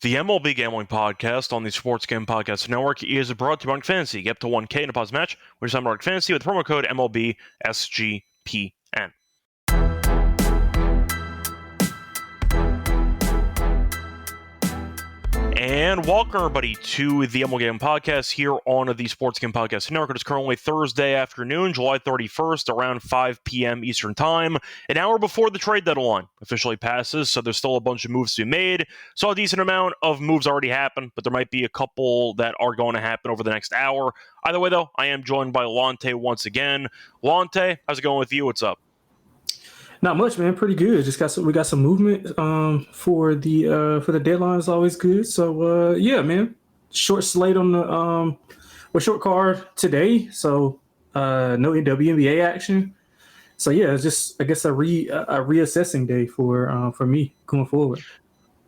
The MLB Gambling Podcast on the Sports Gambling Podcast Network is brought to you by Fantasy. Get up to 1K in a positive match when you sign up for Fantasy with promo code MLB SGPN. And welcome, everybody, to the MLB Gambling Podcast here on the Sports Gambling Podcast Network. It is currently Thursday afternoon, July 31st, around 5 p.m. Eastern Time, an hour before the trade deadline officially passes, so there's still a bunch of moves to be made. So a decent amount of moves already happened, but there might be a couple that are going to happen over the next hour. Either way, though, I am joined by Lonte once again. Lonte, how's it going with you? What's up? Not much, man. Pretty good. We got some movement for the deadline is always good. So yeah, man. Short slate on the short card today. So no WNBA action. So yeah, it's just I guess a reassessing day for me going forward.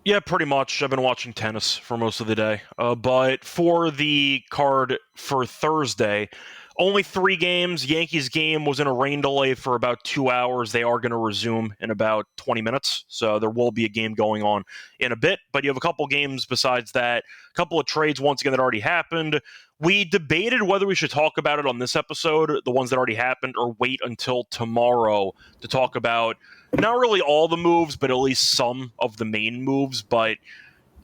Yeah, pretty much. I've been watching tennis for most of the day. But for the card for Thursday, only 3 games. Yankees game was in a rain delay for about 2 hours. They are going to resume in about 20 minutes. So there will be a game going on in a bit. But you have a couple games besides that. A couple of trades, once again, that already happened. We debated whether we should talk about it on this episode, the ones that already happened, or wait until tomorrow to talk about not really all the moves, but at least some of the main moves. But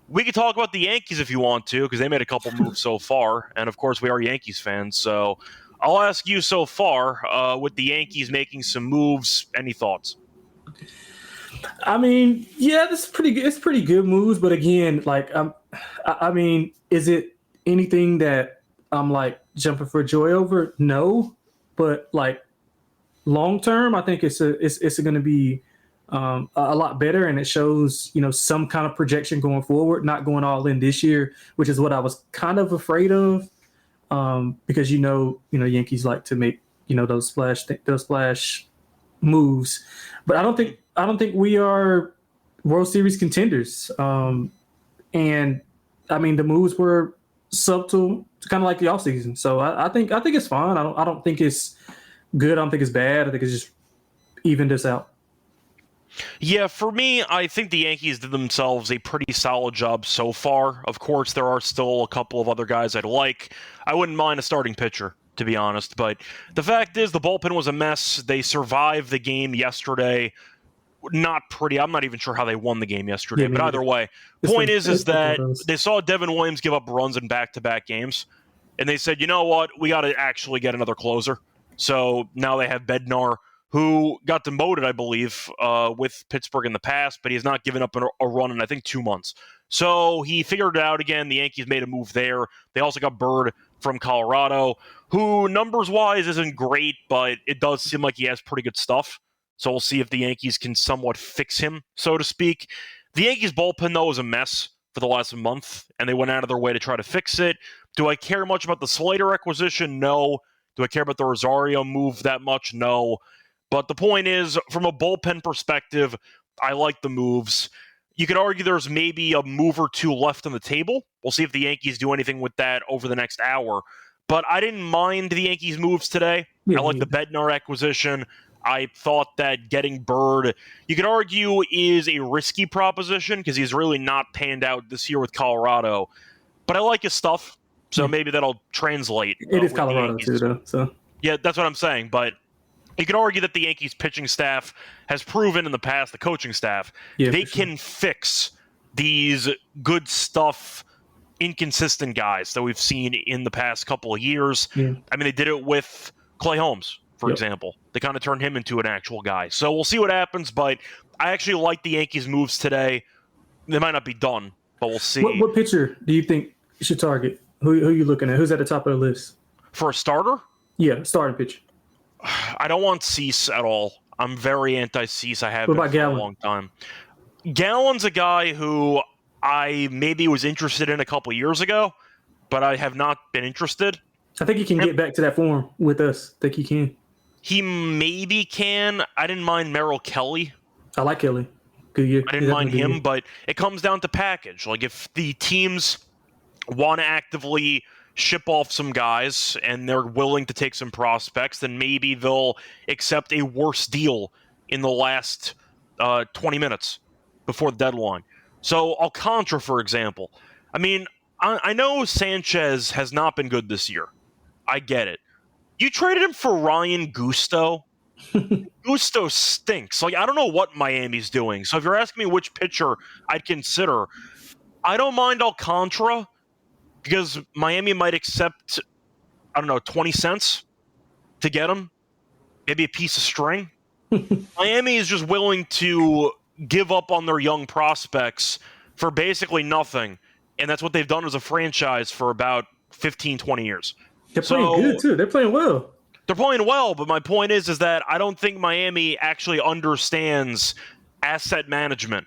we could talk about the Yankees if you want to, because they made a couple moves so far. And, of course, we are Yankees fans. So I'll ask you so far, with the Yankees making some moves, any thoughts? I mean, yeah, this is pretty good. It's pretty good moves. But, again, like, I mean, is it anything that I'm, like, jumping for joy over? No. But, like, long term, I think it's going to be a lot better, and it shows some kind of projection going forward, not going all in this year, which is what I was kind of afraid of, because Yankees like to make those splash moves, but I don't think we are World Series contenders, and I mean the moves were subtle, kind of like the offseason. So I think it's fine. I don't think it's good. I don't think it's bad. I think it's just evened us out. Yeah, for me, I think the Yankees did themselves a pretty solid job so far. Of course, there are still a couple of other guys I'd like. I wouldn't mind a starting pitcher, to be honest. But the fact is, the bullpen was a mess. They survived the game yesterday. Not pretty. I'm not even sure how they won the game yesterday. Yeah, but either way, point is that they saw Devin Williams give up runs in back-to-back games. And they said, you know what? We got to actually get another closer. So now they have Bednar, who got demoted, I believe, with Pittsburgh in the past, but he has not given up a run in, I think, 2 months. So he figured it out again. The Yankees made a move there. They also got Bird from Colorado, who numbers-wise isn't great, but it does seem like he has pretty good stuff. So we'll see if the Yankees can somewhat fix him, so to speak. The Yankees bullpen, though, is a mess for the last month, and they went out of their way to try to fix it. Do I care much about the Slater acquisition? No. Do I care about the Rosario move that much? No. But the point is, from a bullpen perspective, I like the moves. You could argue there's maybe a move or two left on the table. We'll see if the Yankees do anything with that over the next hour. But I didn't mind the Yankees' moves today. I like the Bednar acquisition. I thought that getting Bird, you could argue, is a risky proposition because he's really not panned out this year with Colorado. But I like his stuff, so maybe that'll translate. It is Colorado too, though. So yeah, that's what I'm saying. But you could argue that the Yankees pitching staff has proven in the past, the coaching staff, they can fix these good stuff, inconsistent guys that we've seen in the past couple of years. Yeah. I mean, they did it with Clay Holmes, for example. They kind of turned him into an actual guy. So we'll see what happens, but I actually like the Yankees' moves today. They might not be done, but we'll see. What pitcher do you think you should target? Who are you looking at? Who's at the top of the list? For a starter? Yeah, starting pitcher. I don't want Cease at all. I'm very anti-Cease. I have been for a long time. Gallen's a guy who I maybe was interested in a couple years ago, but I have not been interested. I think he can get back to that form with us. I think he can. He maybe can. I didn't mind Merrill Kelly. I like Kelly. Good year. I didn't mind him, but it comes down to package. Like, if the teams want to actively ship off some guys and they're willing to take some prospects, then maybe they'll accept a worse deal in the last 20 minutes before the deadline. So Alcantara, for example. I mean, I know Sanchez has not been good this year. I get it. You traded him for Ryan Gusto. Gusto stinks. Like, I don't know what Miami's doing. So if you're asking me which pitcher I'd consider, I don't mind Alcantara because Miami might accept, 20 cents to get him. Maybe a piece of string. Miami is just willing to give up on their young prospects for basically nothing. And that's what they've done as a franchise for about 15, 20 years. They're playing good, too. They're playing well. They're playing well, but my point is that I don't think Miami actually understands asset management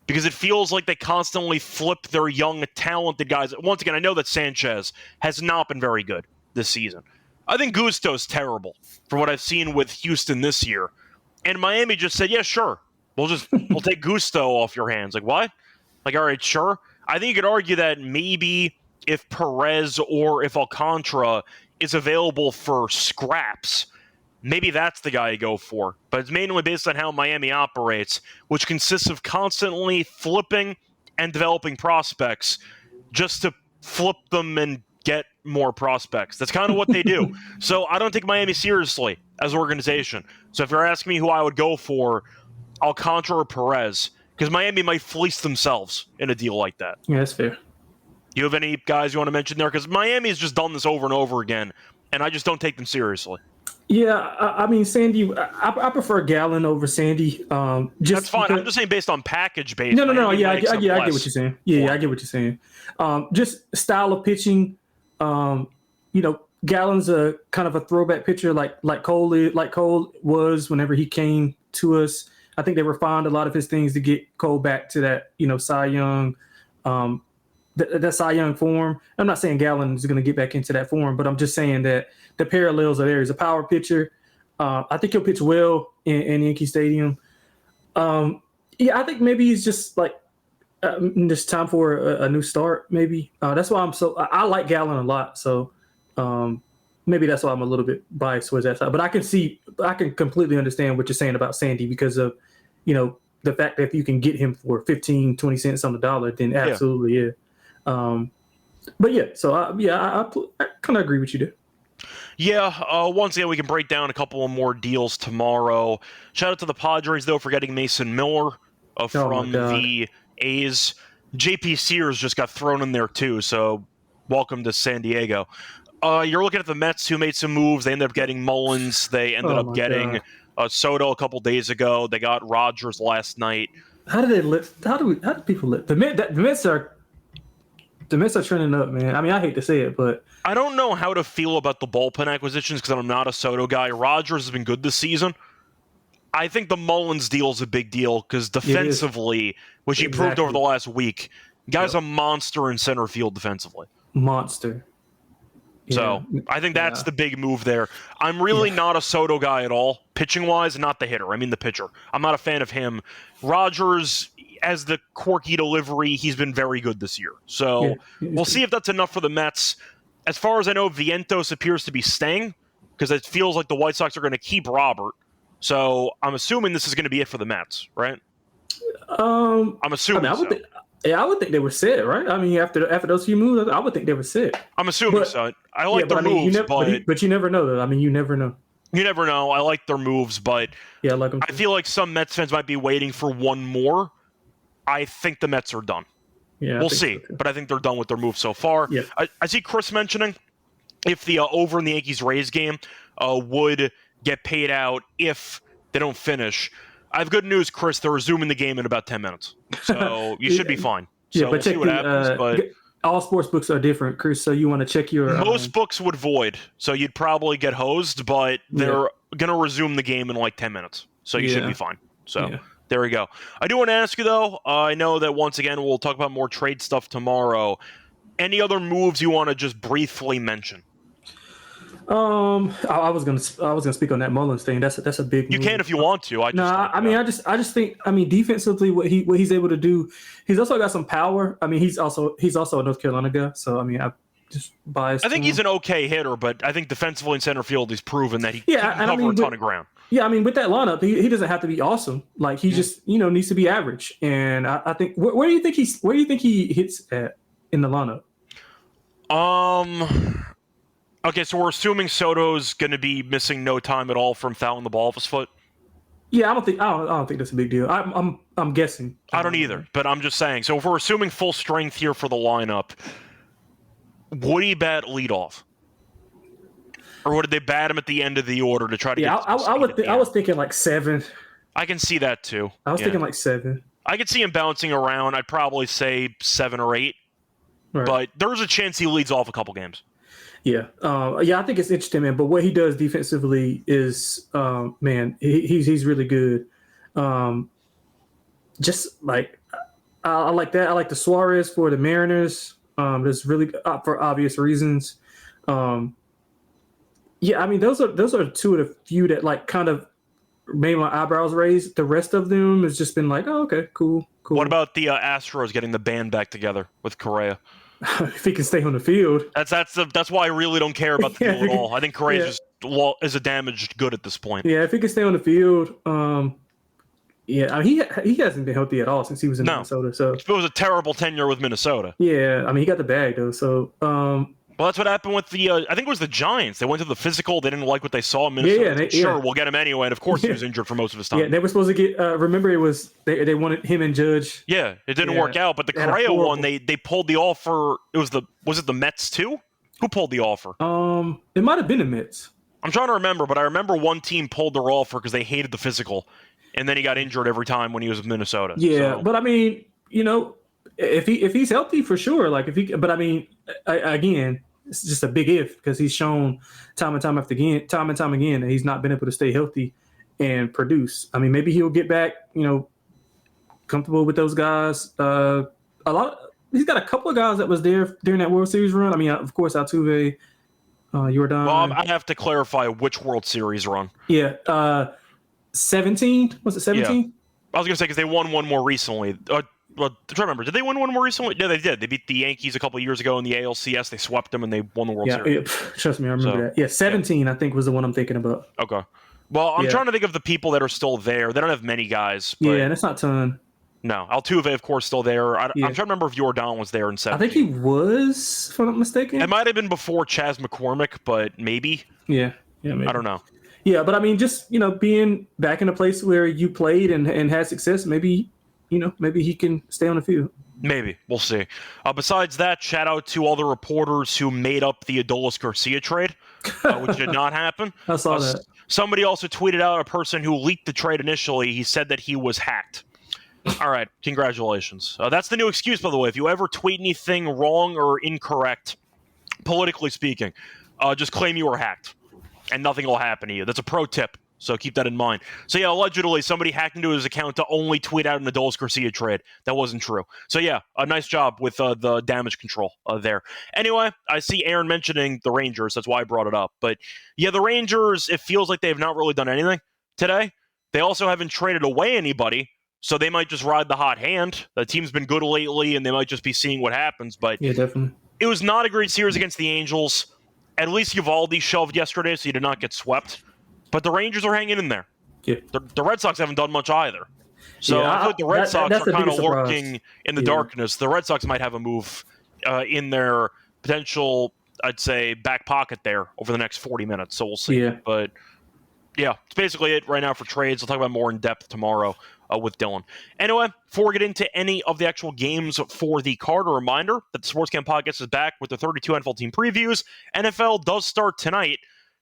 because it feels like they constantly flip their young, talented guys. Once again, I know that Sanchez has not been very good this season. I think Gusto's terrible from what I've seen with Houston this year. And Miami just said, yeah, sure. We'll take Gusto off your hands. Like, what? Like, all right, sure. I think you could argue that maybe if Perez or if Alcantara is available for scraps, maybe that's the guy you go for. But it's mainly based on how Miami operates, which consists of constantly flipping and developing prospects just to flip them and get more prospects. That's kind of what they do. So I don't take Miami seriously as an organization. So if you're asking me who I would go for, Alcantara or Perez, because Miami might fleece themselves in a deal like that. Yeah, that's fair. You have any guys you want to mention there? Because Miami has just done this over and over again, and I just don't take them seriously. Yeah, I mean, Sandy, I prefer Gallen over Sandy. That's fine. I'm just saying based on package base. No. Yeah, I get what you're saying. Yeah, I get what you're saying. Just style of pitching. Gallen's a kind of a throwback pitcher like Cole was whenever he came to us. I think they refined a lot of his things to get Cole back to that, Cy Young, that Cy Young form. I'm not saying Gallen is going to get back into that form, but I'm just saying that the parallels are there. He's a power pitcher. I think he'll pitch well in Yankee Stadium. I think maybe he's just like just time for a new start. Maybe that's why I like Gallen a lot. So maybe that's why I'm a little bit biased towards that side. But I can completely understand what you're saying about Sandy because of the fact that if you can get him for 15, 20 cents on the dollar, then absolutely yeah. But yeah, so I kind of agree with you there. Yeah, once again, we can break down a couple of more deals tomorrow. Shout out to the Padres, though, for getting Mason Miller from the A's. JP Sears just got thrown in there, too, so welcome to San Diego. You're looking at the Mets, who made some moves. They ended up getting Mullins. They ended up getting Soto a couple days ago. They got Rogers last night. How do people live? The Mets are trending up, man. I mean, I hate to say it, but I don't know how to feel about the bullpen acquisitions because I'm not a Soto guy. Rogers has been good this season. I think the Mullins deal is a big deal because defensively, which he proved over the last week, guy's a monster in center field defensively. Monster. So I think that's the big move there. I'm really not a Soto guy at all, pitching-wise, not the hitter. I mean the pitcher. I'm not a fan of him. Rogers, as the quirky delivery, he's been very good this year. So we'll see if that's enough for the Mets. As far as I know, Vientos appears to be staying because it feels like the White Sox are going to keep Robert. So I'm assuming this is going to be it for the Mets, right? I'm assuming so. I would think they were set, right? I mean, after those few moves, I would think they were set. I'm assuming so. I like their moves, but you never know, though. I mean, you never know. You never know. I like their moves, but I like them too. I feel like some Mets fans might be waiting for one more. I think the Mets are done. Yeah, we'll see, but I think they're done with their moves so far. Yeah. I see Chris mentioning if the over in the Yankees-Rays game would get paid out if they don't finish. I have good news, Chris. They're resuming the game in about 10 minutes, so you should be fine. So but we'll see what happens. But all sports books are different, Chris. So you want to check your most books would void, so you'd probably get hosed. But they're going to resume the game in like 10 minutes, so you should be fine. So there we go. I do want to ask you though. I know that once again we'll talk about more trade stuff tomorrow. Any other moves you want to just briefly mention? I was gonna speak on that Mullins thing. That's a big move. You can if you want to. I just think defensively what he's able to do. He's also got some power. I mean, he's also a North Carolina guy. So I mean, I just biased. I think he's an okay hitter, but I think defensively in center field he's proven that he can cover a ton of ground. Yeah, I mean, with that lineup, he doesn't have to be awesome. Like he just needs to be average. And I think where do you think he hits at in the lineup? Okay, so we're assuming Soto's going to be missing no time at all from fouling the ball off his foot. Yeah, I don't think that's a big deal. I'm guessing. I don't either, but I'm just saying. So if we're assuming full strength here for the lineup, would he bat leadoff? Or would they bat him at the end of the order to try to get I was thinking like 7. I can see that too. I was thinking like 7. I could see him bouncing around. I'd probably say 7 or 8. Right. But there's a chance he leads off a couple games. Yeah. I think it's interesting, man. But what he does defensively is, man, he's really good. Just like I like that. I like the Suarez for the Mariners. That's really for obvious reasons. Yeah, I mean those are two of the few that like kind of made my eyebrows raise. The rest of them has just been like, oh, okay, cool. What about the Astros getting the band back together with Correa? If he can stay on the field, that's why I really don't care about the field at all. I think Correa is a damaged good at this point. Yeah, if he can stay on the field, yeah, I mean, he hasn't been healthy at all since he was in Minnesota. So it was a terrible tenure with Minnesota. Yeah, I mean, he got the bag though. So well, that's what happened with the. I think it was the Giants. They went to the physical. They didn't like what they saw in Minnesota. Sure, we'll get him anyway. And of course, he was injured for most of his time. Yeah, they were supposed to get. Remember, it was they wanted him and Judge. Yeah, it didn't work out. But the Correa one, they pulled the offer. Was it the Mets too? Who pulled the offer? It might have been the Mets. I'm trying to remember, but I remember one team pulled their offer because they hated the physical, and then he got injured every time when he was with Minnesota. Yeah, but I mean, if he's healthy for sure, like but I mean, again. It's just a big if because he's shown time and time again that he's not been able to stay healthy and produce. I mean, maybe he'll get back, comfortable with those guys. He's got a couple of guys that was there during that World Series run. I mean, of course, Altuve, Jordan. Well, I have to clarify which World Series run. Yeah, 17. Was it 17? Yeah. I was gonna say because they won one more recently. Well, I'm trying to remember. Did they win one more recently? Yeah, they did. They beat the Yankees a couple of years ago in the ALCS. They swept them, and they won the World Series. Yeah, trust me, I remember that. Yeah, 17, I think, was the one I'm thinking about. Okay. Well, I'm trying to think of the people that are still there. They don't have many guys. But yeah, that's not a ton. No. Altuve, of course, still there. I'm trying to remember if Jordan was there in 17. I think he was, if I'm not mistaken. It might have been before Chas McCormick, but maybe. Yeah, maybe. I don't know. Yeah, but I mean, just, being back in a place where you played and had success, maybe he can stay on the field. Maybe. We'll see. Besides that, shout out to all the reporters who made up the Adolis Garcia trade, which did not happen. I saw that. Somebody also tweeted out a person who leaked the trade initially. He said that he was hacked. All right. Congratulations. That's the new excuse, by the way. If you ever tweet anything wrong or incorrect, politically speaking, just claim you were hacked, and nothing will happen to you. That's a pro tip. So keep that in mind. So yeah, allegedly somebody hacked into his account to only tweet out an Adolis Garcia trade. That wasn't true. So yeah, a nice job with the damage control there. Anyway, I see Aaron mentioning the Rangers. That's why I brought it up. But yeah, the Rangers, it feels like they have not really done anything today. They also haven't traded away anybody, so they might just ride the hot hand. The team's been good lately, and they might just be seeing what happens. But yeah, definitely. It was not a great series against the Angels. At least Eovaldi shoved yesterday, so you did not get swept. But the Rangers are hanging in there. Yeah. The Red Sox haven't done much either. So I feel like the Red Sox are kind of lurking in the darkness. The Red Sox might have a move in their potential, I'd say, back pocket there over the next 40 minutes. So we'll see. Yeah. But yeah, it's basically it right now for trades. We'll talk about more in depth tomorrow with Dylan. Anyway, before we get into any of the actual games for the card, a reminder that the Sports Camp Podcast is back with the 32 NFL team previews. NFL does start tonight,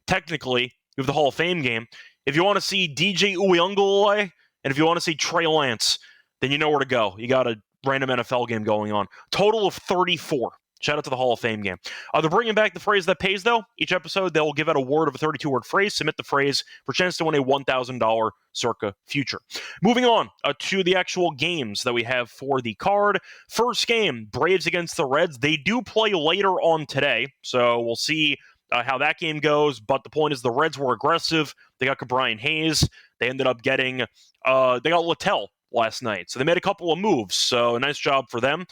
technically. We have the Hall of Fame game. If you want to see DJ Uiagalelei and if you want to see Trey Lance, then you know where to go. You got a random NFL game going on. Total of 34. Shout out to the Hall of Fame game. They're bringing back the phrase that pays, though. Each episode, they'll give out a word of a 32-word phrase, submit the phrase for a chance to win a $1,000 circa future. Moving on to the actual games that we have for the card. First game, Braves against the Reds. They do play later on today, so we'll see how that game goes, but the point is the Reds were aggressive. They got Brian Hayes. They ended up getting, they got Littell last night. So they made a couple of moves. So a nice job for them.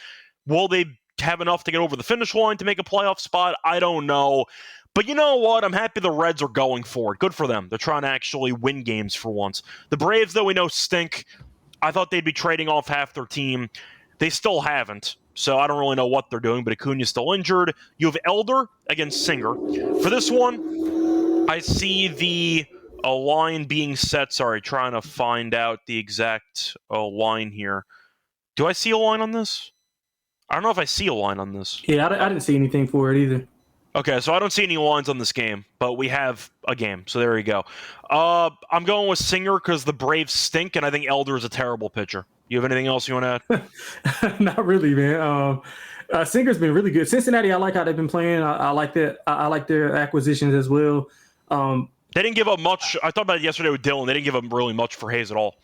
Will they have enough to get over the finish line to make a playoff spot? I don't know. But you know what? I'm happy the Reds are going for it. Good for them. They're trying to actually win games for once. The Braves, though, we know stink. I thought they'd be trading off half their team. They still haven't. So I don't really know what they're doing, but Acuna's still injured. You have Elder against Singer. For this one, I see a line being set. Sorry, trying to find out the exact line here. Do I see a line on this? I don't know if I see a line on this. Yeah, I didn't see anything for it either. Okay, so I don't see any lines on this game, but we have a game, so there you go. I'm going with Singer because the Braves stink, and I think Elder is a terrible pitcher. You have anything else you want to add? Not really, man. Singer's been really good. Cincinnati, I like how they've been playing. I like that. I like their acquisitions as well. They didn't give up much. I thought about it yesterday with Dylan. They didn't give up really much for Hayes at all.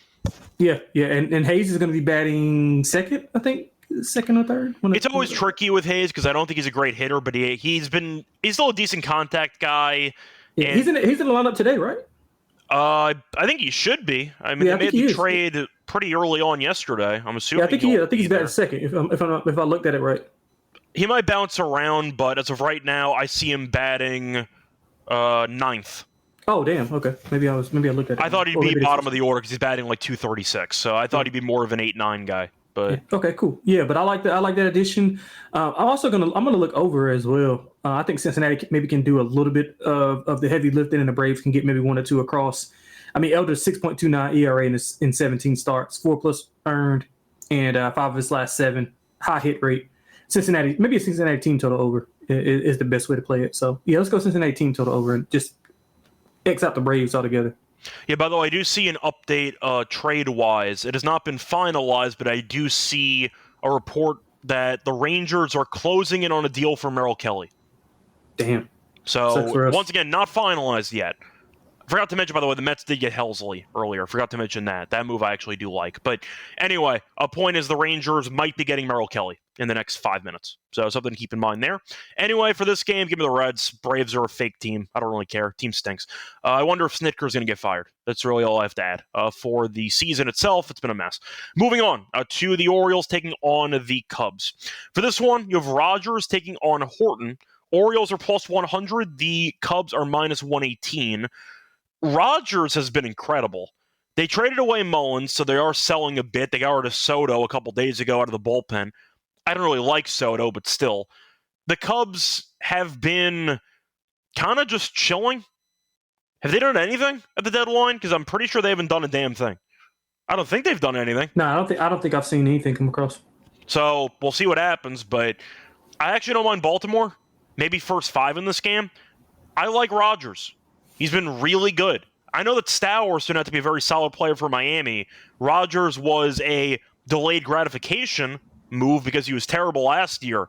Yeah, and Hayes is going to be batting second, I think. Second or third? It's always tricky with Hayes because I don't think he's a great hitter, but he's still a decent contact guy. Yeah, he's in the lineup today, right? I think he should be. I mean, they made the trade pretty early on yesterday. I'm assuming. Yeah, I think he is. I think he's batting second. If I looked at it right, he might bounce around, but as of right now, I see him batting ninth. Oh damn! Okay, maybe I looked at it. I thought he'd be bottom of the order because he's batting like 236. So I thought he'd be more of an 8-9 guy. But yeah. Okay, cool. Yeah, but I like that addition. I'm gonna look over as well. I think Cincinnati maybe can do a little bit of the heavy lifting, and the Braves can get maybe 1 or 2 across. I mean, Elder's 6.29 ERA in 17 starts, 4+ earned, and 5 of his last 7. High hit rate. Maybe a Cincinnati team total over is the best way to play it. So yeah, let's go Cincinnati team total over and just X out the Braves altogether. Yeah, by the way, I do see an update trade-wise. It has not been finalized, but I do see a report that the Rangers are closing in on a deal for Merrill Kelly. Damn. So, once again, not finalized yet. Forgot to mention, by the way, the Mets did get Helsley earlier. Forgot to mention that. That move I actually do like. But anyway, a point is the Rangers might be getting Merrill Kelly in the next 5 minutes. So something to keep in mind there. Anyway, for this game, give me the Reds. Braves are a fake team. I don't really care. Team stinks. I wonder if Snitker's going to get fired. That's really all I have to add. For the season itself, it's been a mess. Moving on to the Orioles taking on the Cubs. For this one, you have Rogers taking on Horton. Orioles are plus 100. The Cubs are minus 118. Rogers has been incredible. They traded away Mullins, so they are selling a bit. They got rid of Soto a couple days ago out of the bullpen. I don't really like Soto, but still. The Cubs have been kind of just chilling. Have they done anything at the deadline? Because I'm pretty sure they haven't done a damn thing. I don't think they've done anything. No, I don't think I've seen anything come across. So we'll see what happens, but I actually don't mind Baltimore. Maybe first 5 in this game. I like Rogers. He's been really good. I know that Stowers turned out to be a very solid player for Miami. Rogers was a delayed gratification move because he was terrible last year.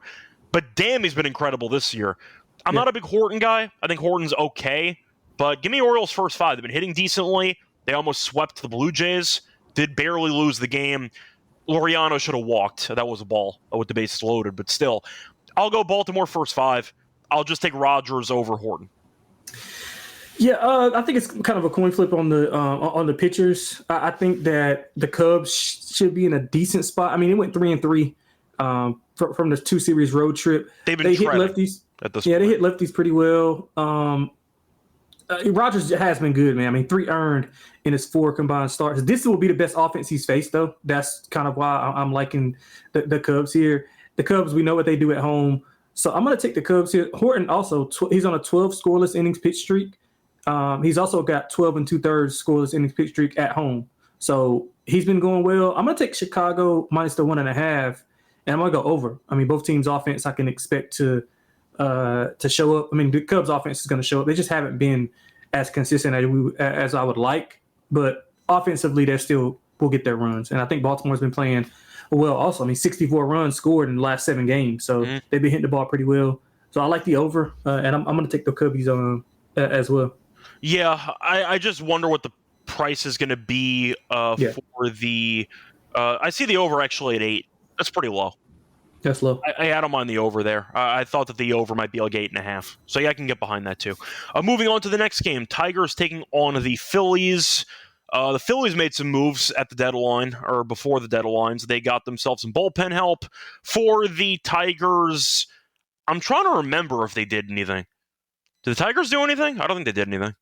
But damn, he's been incredible this year. I'm not a big Horton guy. I think Horton's okay. But give me Orioles first 5. They've been hitting decently. They almost swept the Blue Jays. Did barely lose the game. Laureano should have walked. That was a ball with the bases loaded. But still, I'll go Baltimore first 5. I'll just take Rogers over Horton. Yeah, I think it's kind of a coin flip on the pitchers. I think that the Cubs should be in a decent spot. I mean, it went 3-3 from the 2 series road trip. They hit lefties at this point. Yeah, they hit lefties pretty well. Rogers has been good, man. I mean, 3 earned in his 4 combined starts. This will be the best offense he's faced, though. That's kind of why I'm liking the Cubs here. The Cubs, we know what they do at home. So I'm going to take the Cubs here. Horton also, he's on a 12 scoreless innings pitch streak. He's also got 12 2/3 scoreless innings pitch streak at home. So he's been going well. I'm going to take Chicago minus the 1.5, and I'm going to go over. I mean, both teams' offense I can expect to show up. I mean, the Cubs' offense is going to show up. They just haven't been as consistent as I would like, but offensively, they still will get their runs. And I think Baltimore's been playing well also. I mean, 64 runs scored in the last 7 games, so they've been hitting the ball pretty well. So I like the over, and I'm going to take the Cubbies as well. Yeah, I just wonder what the price is going to be for the I see the over actually at 8. That's pretty low. That's low. I don't mind the over there. I thought that the over might be like 8.5. So yeah, I can get behind that too. Moving on to the next game, Tigers taking on the Phillies. The Phillies made some moves at the deadline, or before the deadlines. They got themselves some bullpen help. For the Tigers, I'm trying to remember if they did anything. Did the Tigers do anything? I don't think they did anything.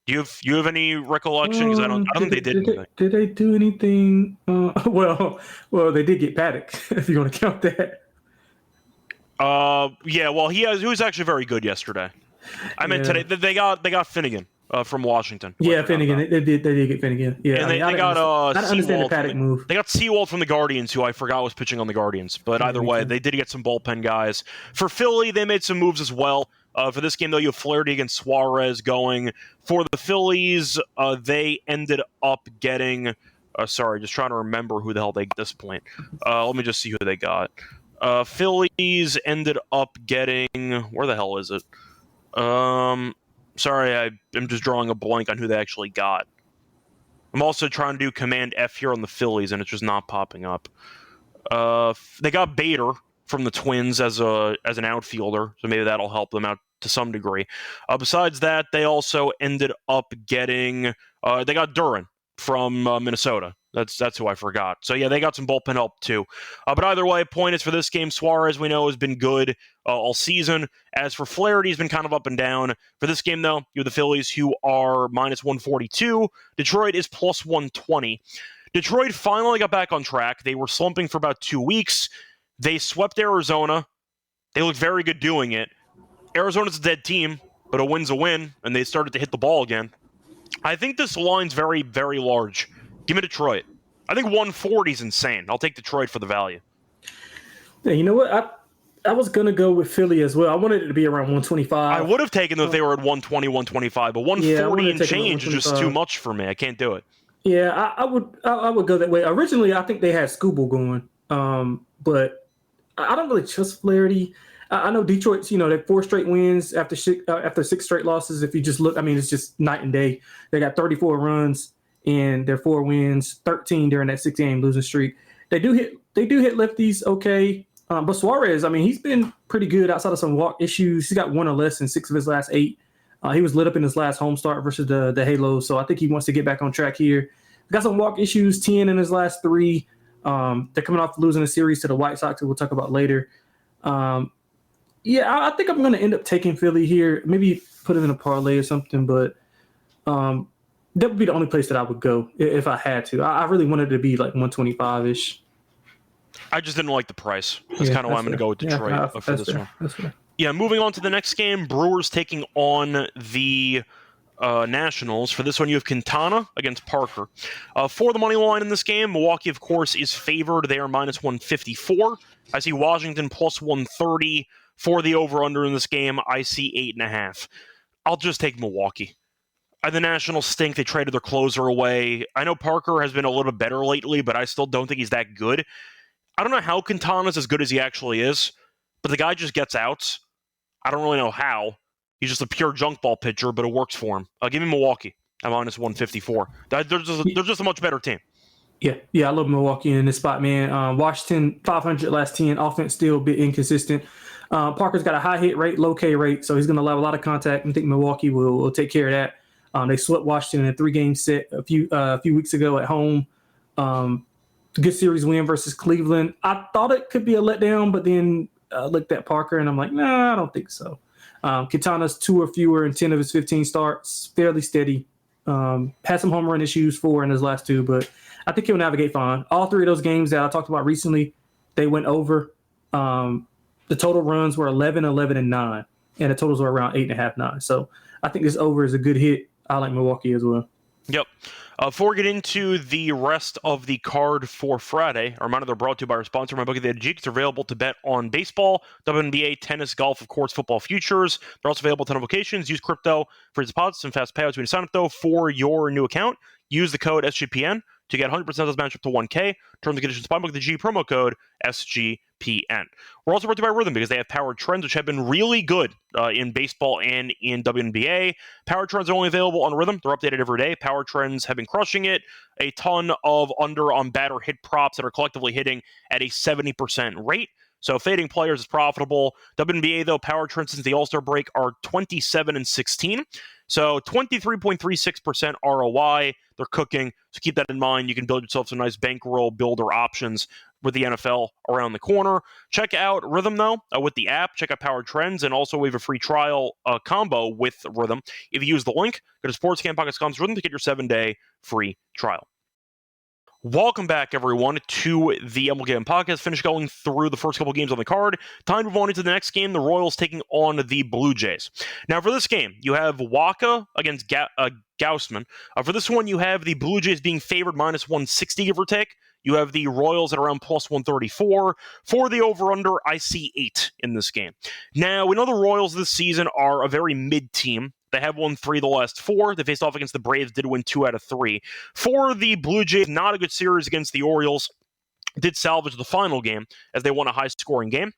Do you have any recollection? Because I don't think they did anything. Did they do anything? Well, they did get Paddock, if you're going to count that. Yeah. Well, he was actually very good yesterday. I meant today. They got Finnegan from Washington. Yeah, Finnegan. They did get Finnegan. Yeah, and they got I don't understand the Paddock move. They got Sewald from the Guardians, who I forgot was pitching on the Guardians. But either way, they did get some bullpen guys. For Philly, they made some moves as well. For this game, though, you have Flaherty against Suarez going. For the Phillies, they ended up getting... sorry, just trying to remember who the hell they at this point. Let me just see who they got. Phillies ended up getting... Where the hell is it? Sorry, I'm just drawing a blank on who they actually got. I'm also trying to do Command F here on the Phillies, and it's just not popping up. They got Bader from the Twins as an outfielder, so maybe that'll help them out to some degree. Besides that, they also ended up getting they got Duran from Minnesota. That's who I forgot. So yeah, they got some bullpen help too. But either way, point is for this game, Suarez we know has been good all season. As for Flaherty, he's been kind of up and down. For this game though, you have the Phillies who are minus 142. Detroit is plus 120. Detroit finally got back on track. They were slumping for about 2 weeks. They swept Arizona. They looked very good doing it. Arizona's a dead team, but a win's a win, and they started to hit the ball again. I think this line's very, very large. Give me Detroit. I think 140 is insane. I'll take Detroit for the value. Yeah, you know what? I was going to go with Philly as well. I wanted it to be around 125. I would have taken them if they were at 120, 125, but 140 and change is just too much for me. I can't do it. Yeah, I would go that way. Originally, I think they had Scooble going, but I don't really trust Flaherty. I know Detroit's, they have 4 straight wins after 6 straight losses. If you just look, it's just night and day. They got 34 runs in their 4 wins, 13 during that 6-game losing streak. They do hit lefties okay, but Suarez, he's been pretty good outside of some walk issues. He's got 1 or less in 6 of his last 8. He was lit up in his last home start versus the Halos, so I think he wants to get back on track here. Got some walk issues, 10 in his last 3. They're coming off losing a series to the White Sox, who we'll talk about later. Yeah, I think I'm going to end up taking Philly here. Maybe put it in a parlay or something, but that would be the only place that I would go if I had to. I really wanted it to be like 125-ish. I just didn't like the price. That's kind of why I'm going to go with Detroit for this one. That's fair. Yeah, moving on to the next game, Brewers taking on the Nationals. For this one, you have Quintana against Parker. For the money line in this game, Milwaukee, of course, is favored. They are minus 154. I see Washington plus 130. For the over-under in this game, I see 8.5. I'll just take Milwaukee. The Nationals stink. They traded their closer away. I know Parker has been a little bit better lately, but I still don't think he's that good. I don't know how Quintana's as good as he actually is, but the guy just gets outs. I don't really know how. He's just a pure junk ball pitcher, but it works for him. Give me Milwaukee at minus 154. They're just a much better team. Yeah, I love Milwaukee in this spot, man. Washington, 500 last 10. Offense still a bit inconsistent. Parker's got a high hit rate, low K rate, so he's going to allow a lot of contact. I think Milwaukee will take care of that. They swept Washington in a 3-game set a few weeks ago at home. Good series win versus Cleveland. I thought it could be a letdown, but then looked at Parker, and I'm like, nah, I don't think so. Quintana's 2 or fewer in 10 of his 15 starts, fairly steady. Had some home run issues, 4 in his last 2, but I think he'll navigate fine. All 3 of those games that I talked about recently, they went over. The total runs were 11, 11, and 9, and the totals were around 8.5, 9. So I think this over is a good hit. I like Milwaukee as well. Yep. Before we get into the rest of the card for Friday, a reminder they're brought to you by our sponsor, MyBookie. The G. It's available to bet on baseball, WNBA, tennis, golf, of course, football futures. They're also available at 10 locations. Use crypto for deposits and fast payouts when you sign up, though, for your new account. Use the code SGPN to get 100% of match up to 1K. Terms and conditions apply. Book the G promo code SGPN. We're also brought to you by Rhythm because they have powered trends, which have been really good in baseball and in WNBA. Power trends are only available on Rhythm. They're updated every day. Power trends have been crushing it. A ton of under on batter hit props that are collectively hitting at a 70% rate. So fading players is profitable. WNBA, though, power trends since the All-Star break are 27-16. So 23.36% ROI. They're cooking. So keep that in mind. You can build yourself some nice bankroll builder options with the NFL around the corner. Check out Rhythm, though, with the app. Check out Power Trends, and also we have a free trial combo with Rhythm. If you use the link, go to sportsgampockets.com/rhythm to get your 7-day free trial. Welcome back, everyone, to the MLB Gambling Podcast. Finish going through the first couple games on the card. Time to move on into the next game, the Royals taking on the Blue Jays. Now, for this game, you have Waka against Gausman. For this one, you have the Blue Jays being favored -160, give or take. You have the Royals at around +134. For the over-under, I see 8 in this game. Now, we know the Royals this season are a very mid-team. They have won 3 of the last 4. They faced off against the Braves, did win 2 out of 3. For the Blue Jays, not a good series against the Orioles. Did salvage the final game as they won a high-scoring game.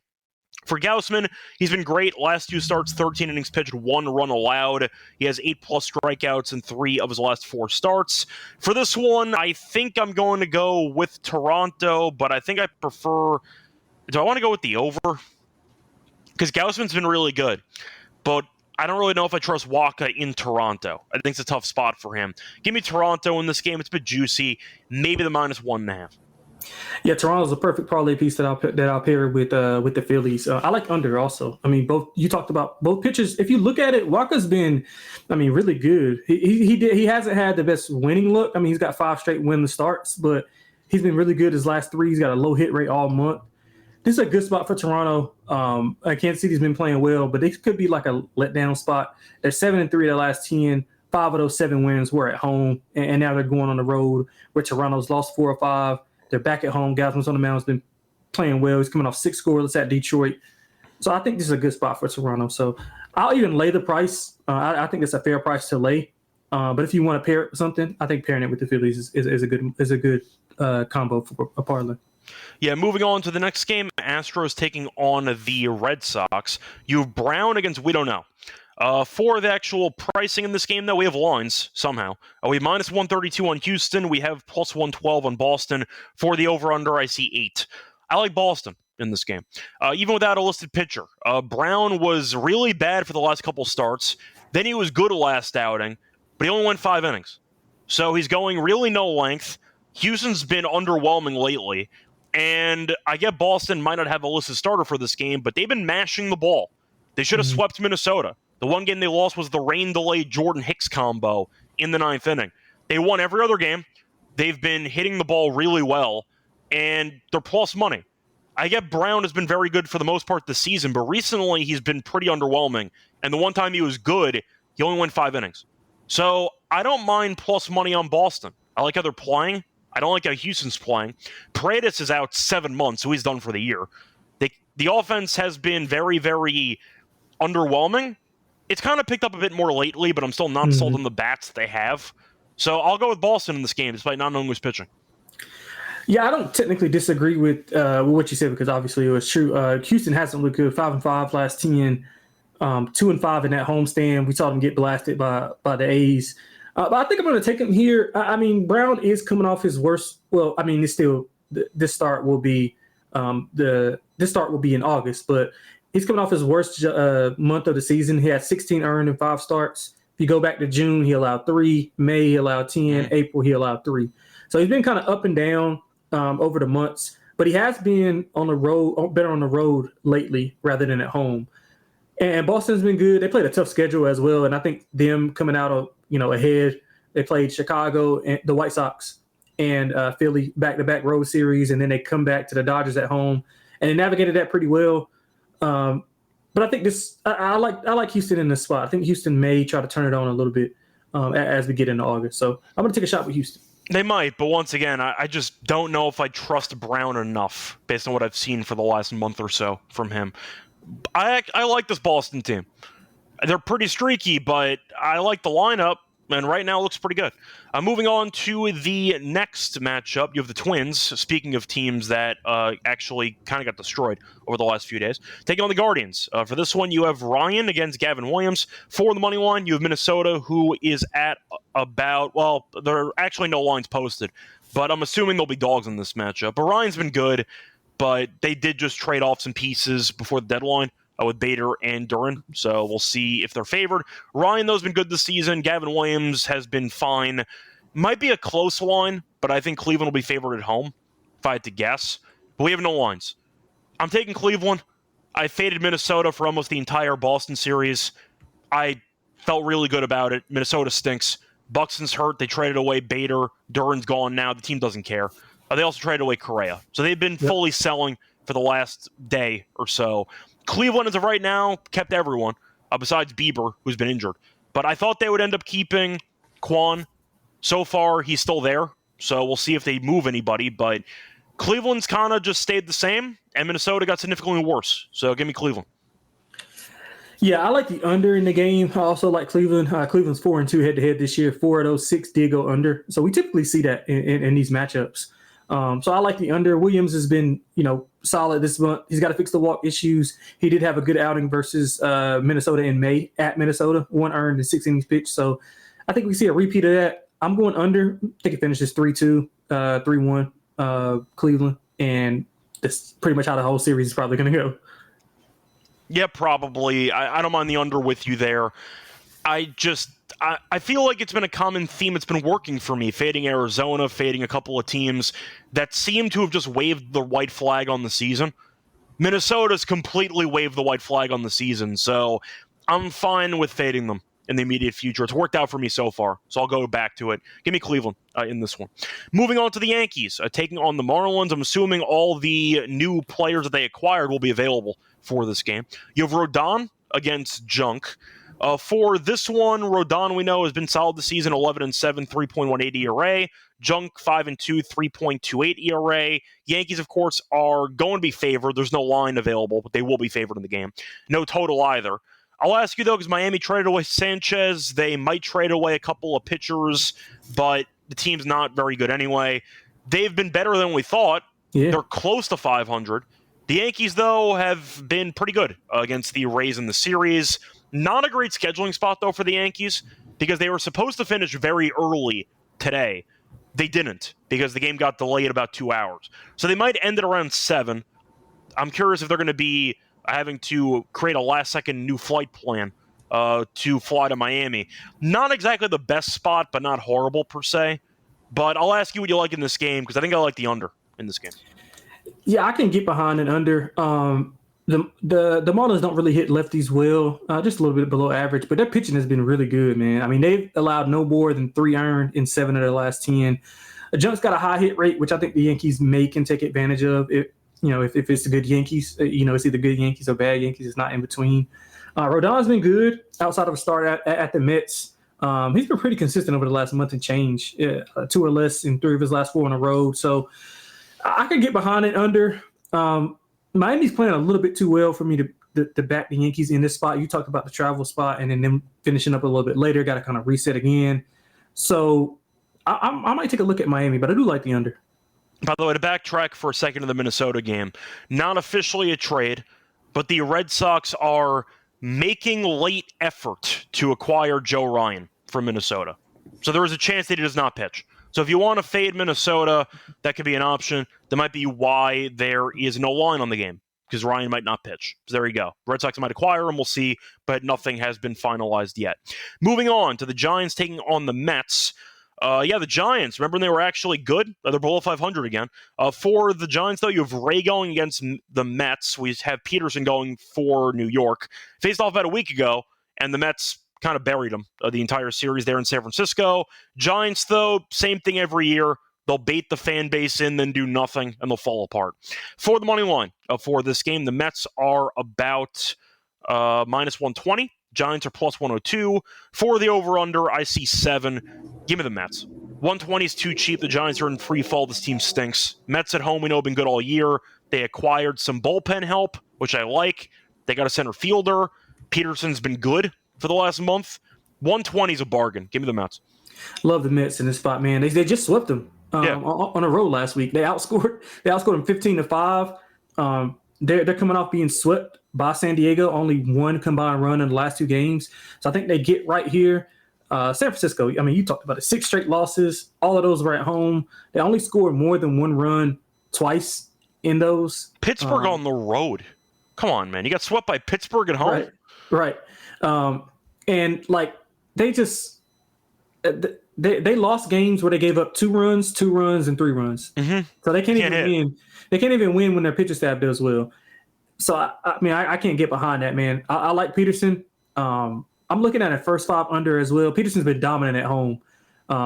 For Gausman, he's been great. Last 2 starts, 13 innings pitched, 1 run allowed. He has 8+ strikeouts in 3 of his last 4 starts. For this one, I think I'm going to go with Toronto, but I think I prefer... Do I want to go with the over? Because Gausman's been really good, but I don't really know if I trust Waka in Toronto. I think it's a tough spot for him. Give me Toronto in this game. It's a bit juicy. Maybe the -1.5. Yeah, Toronto's a perfect parlay piece that I'll pair with the Phillies. I like under also. I mean, both you talked about both pitchers. If you look at it, Waka's been, really good. He hasn't had the best winning look. I mean, he's got 5 straight winless starts, but he's been really good his last 3. He's got a low hit rate all month. This is a good spot for Toronto. Kansas City's been playing well, but it could be like a letdown spot. They're 7-3 of their last 10. 5 of those 7 wins were at home, and now they're going on the road where Toronto's lost 4 or 5. They're back at home. Gausman's on the mound. Has been playing well. He's coming off 6 scoreless at Detroit. So I think this is a good spot for Toronto. So I'll even lay the price. I think it's a fair price to lay. But if you want to pair it with something, I think pairing it with the Phillies is a good combo for a parlay. Yeah, moving on to the next game, Astros taking on the Red Sox. You have Brown against we don't know. For the actual pricing in this game, though, we have lines somehow. We have -132 on Houston. We have +112 on Boston. For the over-under, I see 8. I like Boston in this game. Even without a listed pitcher. Brown was really bad for the last couple starts. Then he was good last outing, but he only went 5 innings. So he's going really no length. Houston's been underwhelming lately. And I get Boston might not have a listed starter for this game, but they've been mashing the ball. They should have swept Minnesota. The one game they lost was the rain-delayed Jordan Hicks combo in the 9th inning. They won every other game. They've been hitting the ball really well, and they're plus money. I get Brown has been very good for the most part this season, but recently he's been pretty underwhelming. And the one time he was good, he only went 5 innings. So I don't mind plus money on Boston. I like how they're playing. I don't like how Houston's playing. Paredes is out 7 months, so he's done for the year. The offense has been very, very underwhelming. It's kind of picked up a bit more lately, but I'm still not sold on the bats they have. So I'll go with Boston in this game, despite not knowing who's pitching. Yeah, I don't technically disagree with what you said because obviously it was true. Houston hasn't looked good. 5-5 last 10, 2-5 in that homestand. We saw them get blasted by the A's. But I think I'm going to take him here. Brown is coming off his worst. Well, it's still this start will be in August, but he's coming off his worst month of the season. He had 16 earned in 5 starts. If you go back to June, he allowed 3. May, he allowed 10. April, he allowed 3. So he's been kind of up and down over the months, but he has been on the road, better on the road lately rather than at home. And Boston's been good. They played a tough schedule as well, and I think them coming out of ahead. They played Chicago and the White Sox and Philly back-to-back road series, and then they come back to the Dodgers at home, and they navigated that pretty well. But I think I like Houston in this spot. I think Houston may try to turn it on a little bit as we get into August. So I'm going to take a shot with Houston. They might, but once again, I just don't know if I trust Brown enough based on what I've seen for the last month or so from him. I like this Boston team. They're pretty streaky, but I like the lineup, and right now it looks pretty good. Moving on to the next matchup, you have the Twins. Speaking of teams that actually kind of got destroyed over the last few days, taking on the Guardians. For this one, you have Ryan against Gavin Williams. For the money line, you have Minnesota, who is at about, well, there are actually no lines posted, but I'm assuming there'll be dogs in this matchup. But Ryan's been good, but they did just trade off some pieces before the deadline. with Bader and Duran. So we'll see if they're favored. Ryan, though, has been good this season. Gavin Williams has been fine. Might be a close line, but I think Cleveland will be favored at home, if I had to guess. But we have no lines. I'm taking Cleveland. I faded Minnesota for almost the entire Boston series. I felt really good about it. Minnesota stinks. Buxton's hurt. They traded away Bader. Duran's gone now. The team doesn't care. They also traded away Correa. So they've been fully selling for the last day or so. Cleveland, as of right now, kept everyone, besides Bieber, who's been injured. But I thought they would end up keeping Quan. So far, he's still there. So we'll see if they move anybody. But Cleveland's kind of just stayed the same, and Minnesota got significantly worse. So give me Cleveland. Yeah, I like the under in the game. I also like Cleveland. Cleveland's 4-2 head-to-head this year. 4 of those 6 did go under. So we typically see that in these matchups. So I like the under. Williams has been, solid this month. He's got to fix the walk issues. He did have a good outing versus Minnesota in May at Minnesota. 1 earned and 6 innings pitched. So I think we see a repeat of that. I'm going under. I think it finishes 3-2, 3-1 Cleveland. And that's pretty much how the whole series is probably going to go. Yeah, probably. I don't mind the under with you there. I feel like it's been a common theme. It's been working for me, fading Arizona, fading a couple of teams that seem to have just waved the white flag on the season. Minnesota's completely waved the white flag on the season, so I'm fine with fading them in the immediate future. It's worked out for me so far, so I'll go back to it. Give me Cleveland in this one. Moving on to the Yankees, taking on the Marlins. I'm assuming all the new players that they acquired will be available for this game. You have Rodon against Junk. For this one, Rodon, we know, has been solid this season, 11-7, 3.18 ERA. Junk, 5-2, 3.28 ERA. Yankees, of course, are going to be favored. There's no line available, but they will be favored in the game. No total either. I'll ask you, though, because Miami traded away Sanchez. They might trade away a couple of pitchers, but the team's not very good anyway. They've been better than we thought. Yeah. They're close to 500. The Yankees, though, have been pretty good against the Rays in the series. Not a great scheduling spot, though, for the Yankees, because they were supposed to finish very early today. They didn't, because the game got delayed about 2 hours. So they might end at around 7. I'm curious if they're going to be having to create a last-second new flight plan to fly to Miami. Not exactly the best spot, but not horrible per se. But I'll ask you what you like in this game, because I think I like the under in this game. Yeah, I can get behind an under. The Marlins don't really hit lefties well, just a little bit below average, but their pitching has been really good, man. I mean, they've allowed no more than 3 earned in 7 of their last 10. Junk's got a high hit rate, which I think the Yankees can take advantage of. If it's the good Yankees, it's either good Yankees or bad Yankees. It's not in between. Rodon's been good outside of a start at the Mets. He's been pretty consistent over the last month and change, 2 or less in 3 of his last 4 on the road. So I can get behind it under. Miami's playing a little bit too well for me to back the Yankees in this spot. You talked about the travel spot and then them finishing up a little bit later. Got to kind of reset again. So I might take a look at Miami, but I do like the under. By the way, to backtrack for a second to the Minnesota game, not officially a trade, but the Red Sox are making late effort to acquire Joe Ryan from Minnesota. So there is a chance that he does not pitch. So if you want to fade Minnesota, that could be an option. That might be why there is no line on the game, because Ryan might not pitch. So there you go. Red Sox might acquire him, we'll see, but nothing has been finalized yet. Moving on to the Giants taking on the Mets. The Giants, remember when they were actually good? They're below 500 again. For the Giants, though, you have Ray going against the Mets. We have Peterson going for New York. Faced off about a week ago, and the Mets kind of buried them the entire series there in San Francisco. Giants, though, same thing every year. They'll bait the fan base in, then do nothing, and they'll fall apart. For the money line for this game, the Mets are about minus 120. Giants are plus 102. For the over-under, I see 7. Give me the Mets. 120 is too cheap. The Giants are in free fall. This team stinks. Mets at home, we know, have been good all year. They acquired some bullpen help, which I like. They got a center fielder. Peterson's been good for the last month. 120 is a bargain. Give me the Mets. Love the Mets in this spot, man. They just swept them on a road last week. They outscored them 15-5. They're coming off being swept by San Diego, only 1 combined run in the last 2 games. So I think they get right here. San Francisco, I mean, you talked about it, 6 straight losses. All of those were at home. They only scored more than 1 run twice in those. Pittsburgh on the road. Come on, man. You got swept by Pittsburgh at home. Right. And like they just they lost games where they gave up 2 runs, 2 runs, and 3 runs. Mm-hmm. So they can't even win. They can't even win when their pitcher staff does well. So I mean, I can't get behind that, man. I like Peterson. I'm looking at a first 5 under as well. Peterson's been dominant at home.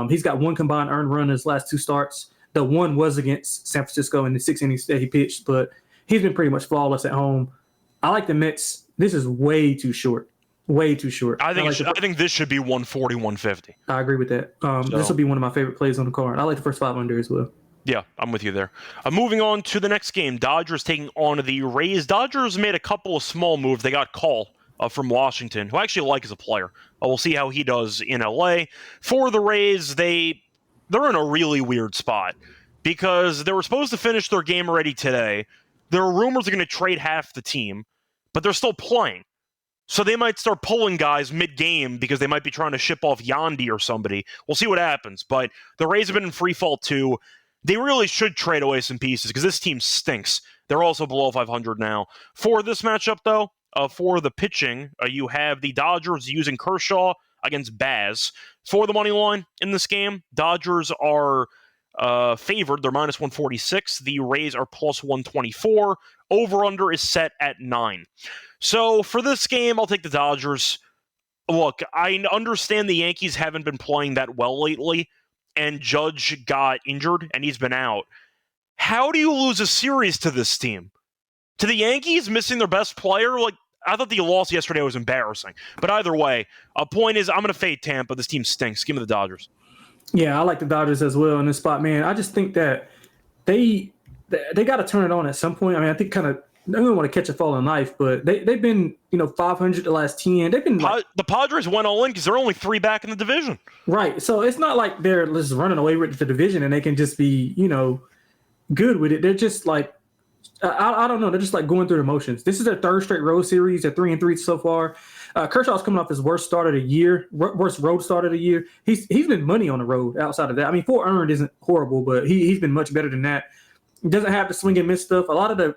He's got 1 combined earned run in his last 2 starts. The 1 was against San Francisco in the 6 innings that he pitched, but he's been pretty much flawless at home. I like the Mets. This is way too short. Way too short. I think this should be 140, 150. I agree with that. This will be one of my favorite plays on the card. I like the first 5 under as well. Yeah, I'm with you there. Moving on to the next game, Dodgers taking on the Rays. Dodgers made a couple of small moves. They got Call from Washington, who I actually like as a player. We'll see how he does in LA. For the Rays, they're in a really weird spot because they were supposed to finish their game already today. There are rumors they're going to trade half the team, but they're still playing. So they might start pulling guys mid-game because they might be trying to ship off Yandy or somebody. We'll see what happens. But the Rays have been in free fall too. They really should trade away some pieces because this team stinks. They're also below 500 now. For this matchup, though, for the pitching, you have the Dodgers using Kershaw against Baz. For the money line in this game, Dodgers are favored. They're minus 146. The Rays are plus 124. Over-under is set at 9. So for this game, I'll take the Dodgers. Look, I understand the Yankees haven't been playing that well lately, and Judge got injured, and he's been out. How do you lose a series to this team? To the Yankees missing their best player? Like, I thought the loss yesterday was embarrassing. But either way, a point is I'm going to fade Tampa. This team stinks. Give me the Dodgers. Yeah, I like the Dodgers as well in this spot, man. I just think that they got to turn it on at some point. I mean, I think kind of I don't want to catch a falling knife, but they've been 500 the last 10. They've been the Padres went all in because they're only 3 back in the division. Right, so it's not like they're just running away with the division and they can just be good with it. They're just like I don't know. They're just like going through the motions. This is their 3rd straight road series. They're 3-3 so far. Kershaw's coming off his worst start of the year, worst road start of the year. He's been money on the road outside of that. I mean, 4 earned isn't horrible, but he's been much better than that. He doesn't have the swing and miss stuff. A lot of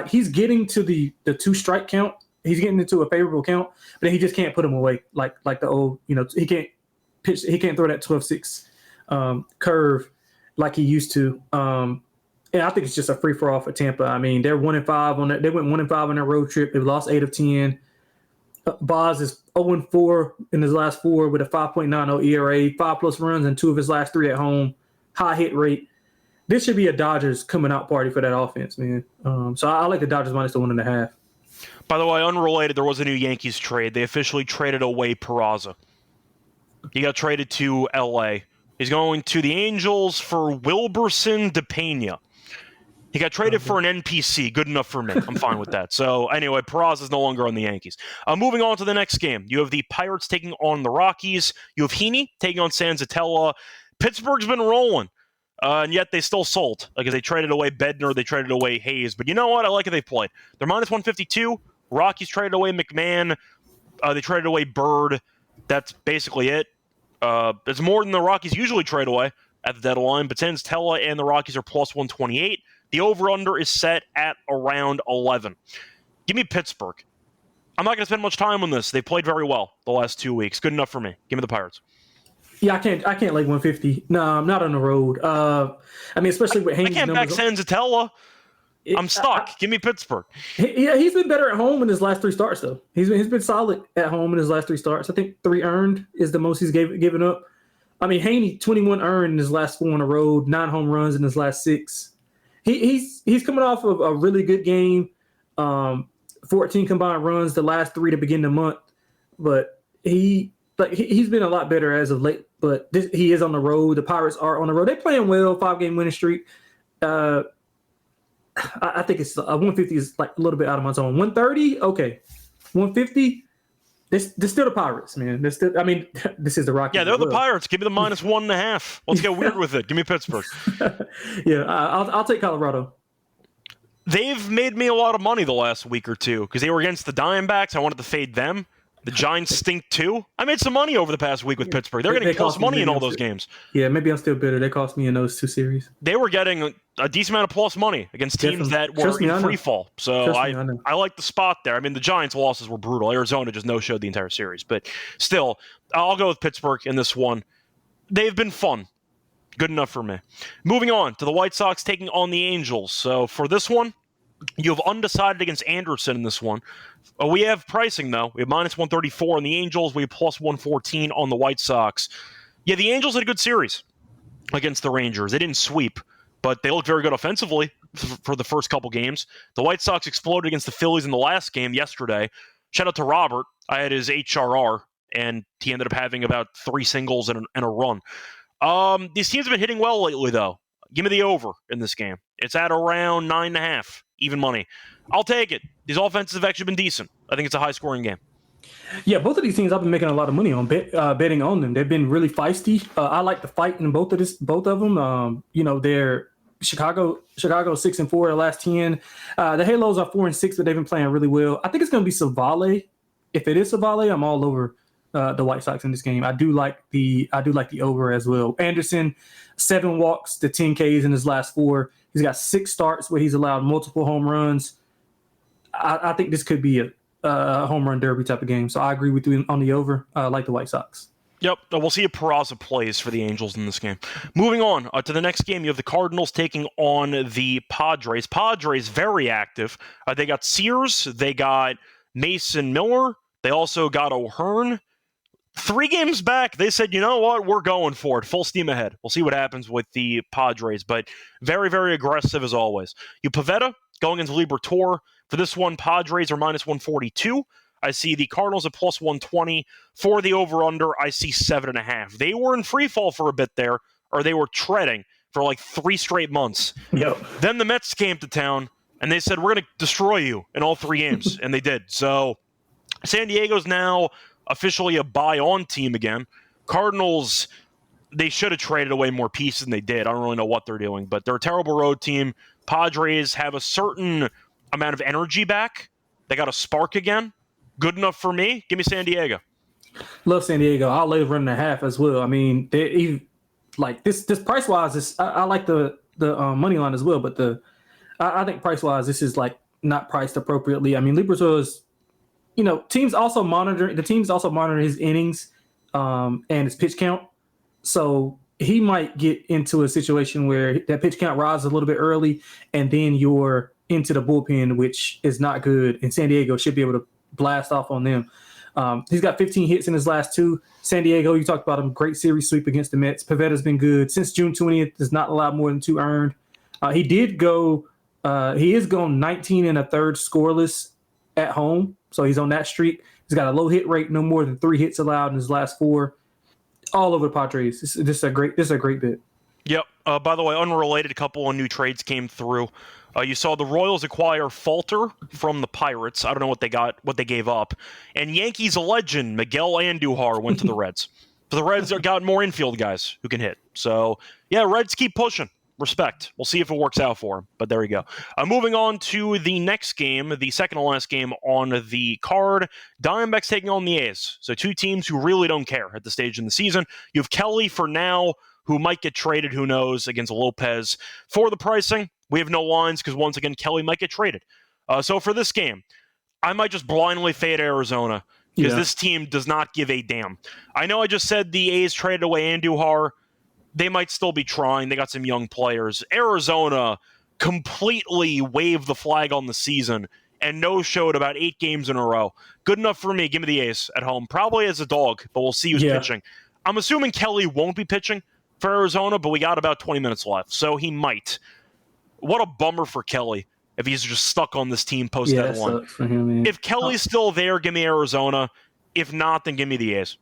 he's getting to the 2 strike count. He's getting into a favorable count, but he just can't put him away like the old, he can't pitch. He can't throw that 12-6 curve like he used to. And I think it's just a free for all for Tampa. I mean, they're 1-5 on that. They went 1-5 on their road trip. They lost 8 of 10. Boz is 0-4 in his last 4 with a 5.90 ERA, 5+ runs, and 2 of his last 3 at home. High hit rate. This should be a Dodgers coming out party for that offense, man. So I like the Dodgers minus the 1.5. By the way, unrelated, there was a new Yankees trade. They officially traded away Peraza. He got traded to L.A. He's going to the Angels for Wilberson DePena. He got traded for an NPC. Good enough for me. I'm fine with that. So anyway, Peraza is no longer on the Yankees. Moving on to the next game. You have the Pirates taking on the Rockies. You have Heaney taking on Sanzatella. Pittsburgh's been rolling. And yet they still sold because they traded away Bednar, they traded away Hayes. But you know what? I like how they played. They're minus 152. Rockies traded away McMahon. They traded away Bird. That's basically it. It's more than the Rockies usually trade away at the deadline. But Sanzatella and the Rockies are plus 128. The over-under is set at around 11. Give me Pittsburgh. I'm not going to spend much time on this. They played very well the last 2 weeks. Good enough for me. Give me the Pirates. Yeah, I can't like 150. No, I'm not on the road. I mean, especially with Haynes' I can't back Sanzatella. I'm stuck. Give me Pittsburgh. He's been better at home in his last 3 starts, though. He's been solid at home in his last 3 starts. I think 3 earned is the most he's given up. I mean, Haney 21 earned in his last 4 on the road, 9 home runs in his last 6. He's coming off of a really good game. 14 combined runs the last 3 to begin the month, but he's been a lot better as of late. But he is on the road. The Pirates are on the road. They're playing well. 5-game winning streak. I think it's 150 is like a little bit out of my zone. 130, okay. 150. This still the Pirates, man. This is the Rockies. Yeah, they're the Pirates. Give me the minus 1.5. Let's get weird with it. Give me Pittsburgh. Yeah, I'll take Colorado. They've made me a lot of money the last week or two because they were against the Diamondbacks. I wanted to fade them. The Giants stink too. I made some money over the past week with Pittsburgh. They're getting plus money in all those games. Yeah, maybe I'm still bitter. They cost me in those 2 series. They were getting a decent amount of plus money against teams that were in free fall. So I like the spot there. I mean, the Giants' losses were brutal. Arizona just no-showed the entire series. But still, I'll go with Pittsburgh in this one. They've been fun. Good enough for me. Moving on to the White Sox taking on the Angels. So for this one, you have undecided against Anderson in this one. We have pricing, though. We have minus 134 on the Angels. We have plus 114 on the White Sox. Yeah, the Angels had a good series against the Rangers. They didn't sweep, but they looked very good offensively for the first couple games. The White Sox exploded against the Phillies in the last game yesterday. Shout out to Robert. I had his HRR, and he ended up having about 3 singles and a run. These teams have been hitting well lately, though. Give me the over in this game. It's at around 9.5, even money. I'll take it. These offenses have actually been decent. I think it's a high-scoring game. Yeah, both of these teams I've been making a lot of money on betting on them. They've been really feisty. I like the fight in both of them. They're Chicago 6-4 the last 10. The Halos are 4-6, but they've been playing really well. I think it's going to be Savale. If it is Savale, I'm all over the White Sox in this game. I do like the over as well. Anderson, 7 walks to 10 Ks in his last 4. He's got 6 starts where he's allowed multiple home runs. I think this could be a home run derby type of game. So I agree with you on the over. I like the White Sox. Yep, we'll see if Peraza plays for the Angels in this game. Moving on to the next game, you have the Cardinals taking on the Padres. Padres, very active. They got Sears. They got Mason Miller. They also got O'Hearn. 3 games back, they said, you know what, we're going for it. Full steam ahead. We'll see what happens with the Padres, but very, very aggressive as always. You Pivetta going into Liberatore. For this one, Padres are minus 142. I see the Cardinals at plus 120. For the over-under, I see 7.5. They were in free fall for a bit there, or they were treading for like 3 straight months. Yep. Then the Mets came to town, and they said, we're going to destroy you in all 3 games, and they did. So San Diego's now officially a buy-on team again. Cardinals, they should have traded away more pieces than they did. I don't really know what they're doing, but they're a terrible road team. Padres have a certain amount of energy back. They got a spark again. Good enough for me. Give me San Diego. Love San Diego. I'll lay 1.5 as well. I mean, they like this price wise. I like the money line as well, but I think price wise this is like not priced appropriately. I mean, Liberatore is, teams also monitor his innings and his pitch count. So he might get into a situation where that pitch count rises a little bit early, and then you're into the bullpen, which is not good. And San Diego should be able to blast off on them. He's got 15 hits in his last 2. San Diego, you talked about him, great series sweep against the Mets. Pavetta's been good. Since June 20th, does not allow more than 2 earned. He is going 19 1/3 scoreless at home. So he's on that streak. He's got a low hit rate, no more than 3 hits allowed in his last 4. All over the Padres. This is a great bit. Yep. By the way, unrelated, a couple of new trades came through. You saw the Royals acquire Falter from the Pirates. I don't know what they gave up. And Yankees legend Miguel Andujar went to the Reds. So the Reds got more infield guys who can hit. So, yeah, Reds keep pushing. Respect. We'll see if it works out for him. But there we go. Moving on to the next game, the second to last game on the card. Diamondbacks taking on the A's. So 2 teams who really don't care at the stage in the season. You have Kelly for now, who might get traded, who knows, against Lopez. For the pricing, we have no lines because, once again, Kelly might get traded. So for this game, I might just blindly fade Arizona because this team does not give a damn. I know I just said the A's traded away Andujar. They might still be trying. They got some young players. Arizona completely waved the flag on the season and no-showed about 8 games in a row. Good enough for me. Give me the A's at home. Probably as a dog, but we'll see who's pitching. I'm assuming Kelly won't be pitching for Arizona, but we got about 20 minutes left, so he might. What a bummer for Kelly if he's just stuck on this team post-deadline. For him, if Kelly's still there, give me Arizona. If not, then give me the A's.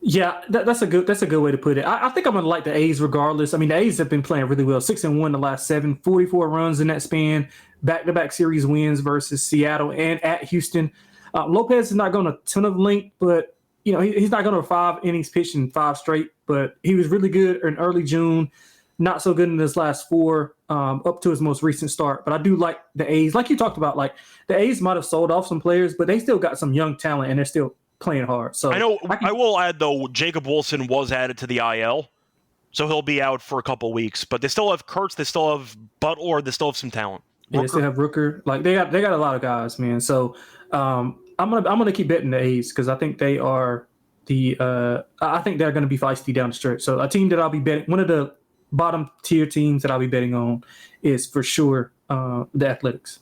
Yeah, that's a good way to put it. I think I'm going to like the A's regardless. I mean, the A's have been playing really well. 6-1 the last 7, 44 runs in that span, back-to-back series wins versus Seattle and at Houston. Lopez is not going a ton of length, but he's not going to 5 innings pitched in 5 straight. But he was really good in early June, not so good in his last 4. up to his most recent start. But I do like the A's. Like you talked about, like the A's might have sold off some players, but they still got some young talent, and they're still playing hard. So I know. I will add, though, Jacob Wilson was added to the IL, so he'll be out for a couple weeks. But they still have Kurtz, they still have Butler, they still have some talent. Yeah, they still have Rooker. Like they got a lot of guys, man. So I'm gonna keep betting the A's because I think they are I think they're gonna be feisty down the stretch. So a team that I'll be betting, one of the bottom tier teams that I'll be betting on is for sure the Athletics.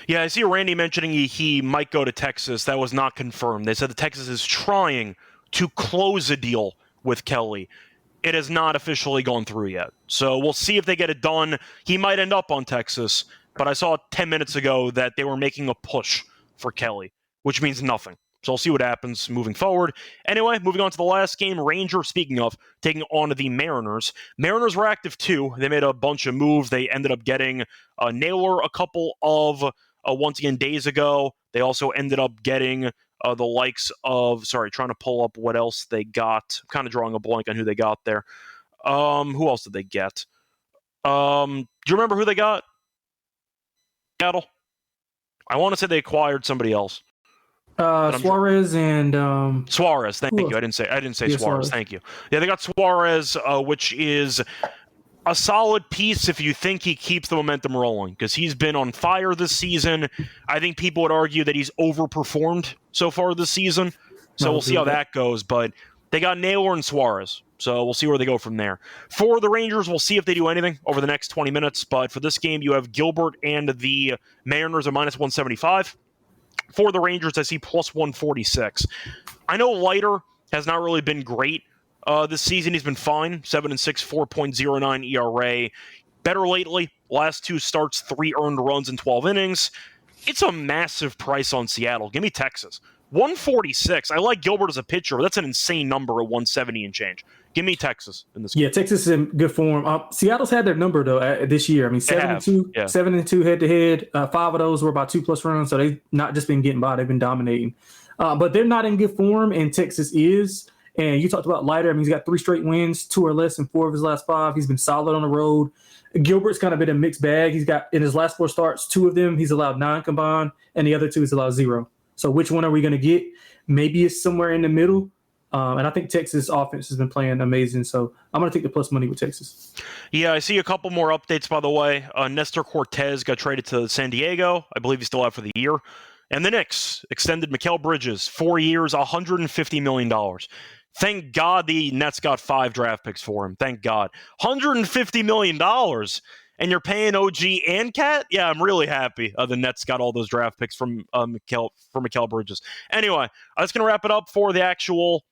Yeah, I see Randy mentioning he might go to Texas. That was not confirmed. They said that Texas is trying to close a deal with Kelly. It has not officially gone through yet. So we'll see if they get it done. He might end up on Texas, but I saw 10 minutes ago that they were making a push for Kelly, which means nothing. So we'll see what happens moving forward. Anyway, moving on to the last game, Rangers, speaking of, taking on the Mariners. Mariners were active too. They made a bunch of moves. They ended up getting Naylor a couple of, once again, days ago. They also ended up getting the likes of, trying to pull up what else they got. I'm kind of drawing a blank on who they got there. Who else did they get? Do you remember who they got? Seattle? I want to say they acquired somebody else. Suarez and Suarez. Thank you. I didn't say Suarez. Thank you. Yeah, they got Suarez, which is a solid piece if you think he keeps the momentum rolling, because he's been on fire this season. I think people would argue that he's overperformed so far this season. So we'll see how that goes. But they got Naylor and Suarez. So we'll see where they go from there. For the Rangers, we'll see if they do anything over the next 20 minutes. But for this game, you have Gilbert and the Mariners at minus 175. For the Rangers, I see plus 146. I know Leiter has not really been great this season. He's been fine. 7-6, 4.09 ERA. Better lately. Last 2 starts, 3 earned runs in 12 innings. It's a massive price on Seattle. Give me Texas. 146. I like Gilbert as a pitcher. That's an insane number at 170 and change. Give me Texas in this game. Yeah, Texas is in good form. Seattle's had their number though this year. I mean, 7-2 head-to-head. 5 of those were about 2+ runs, so they've not just been getting by; they've been dominating. But they're not in good form, and Texas is. And you talked about Leiter. I mean, he's got 3 straight wins, 2 or less in 4 of his last 5. He's been solid on the road. Gilbert's kind of been a mixed bag. He's got in his last 4 starts, 2 of them he's allowed 9 combined, and the other 2 he's allowed 0. So which one are we going to get? Maybe it's somewhere in the middle. And I think Texas offense has been playing amazing. So I'm going to take the plus money with Texas. Yeah, I see a couple more updates, by the way. Nestor Cortez got traded to San Diego. I believe he's still out for the year. And the Knicks extended Mikal Bridges, 4 years, $150 million. Thank God the Nets got 5 draft picks for him. Thank God. $150 million. And you're paying OG and Cat? Yeah, I'm really happy the Nets got all those draft picks from Mikal Bridges. Anyway, that's going to wrap it up for the actual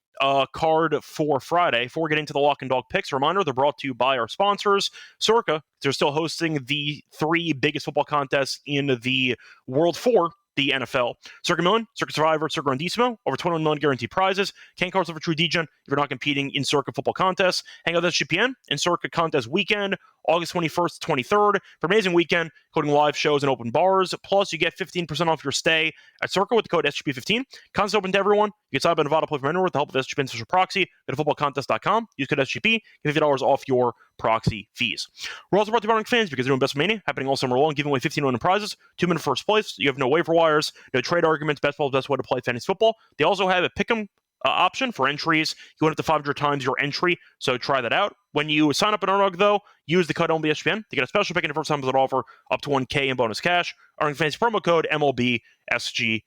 card for Friday. Before getting to the Lock and Dog picks, reminder, they're brought to you by our sponsors, Circa. They're still hosting the 3 biggest football contests in the world for the NFL. Circa Million, Circa Survivor, Circa Rendissimo, over 21 million guaranteed prizes. Can't cards for true degen if you're not competing in Circa football contests. Hang out with SGPN in Circa contest weekend, August 21st to 23rd. For an amazing weekend, including live shows and open bars. Plus, you get 15% off your stay at Circa with the code SGP15. Contest open to everyone. You can sign up in Nevada, play from anywhere with the help of SGPN's official proxy. Go to footballcontest.com. Use code SGP. Get $50 off your proxy fees. We're also brought to you by fans because they're doing Best Mania happening all summer long, giving away 15 random prizes, 2-minute first place. You have no waiver wires, no trade arguments. Best ball is the best way to play fantasy football. They also have a pick'em option for entries. You win up to 500 times your entry, so try that out. When you sign up at Earnrug, though, use the code MLBSGPN to get a special pick in the first time that offer up to $1K in bonus cash. Earning fantasy promo code MLBSGPN.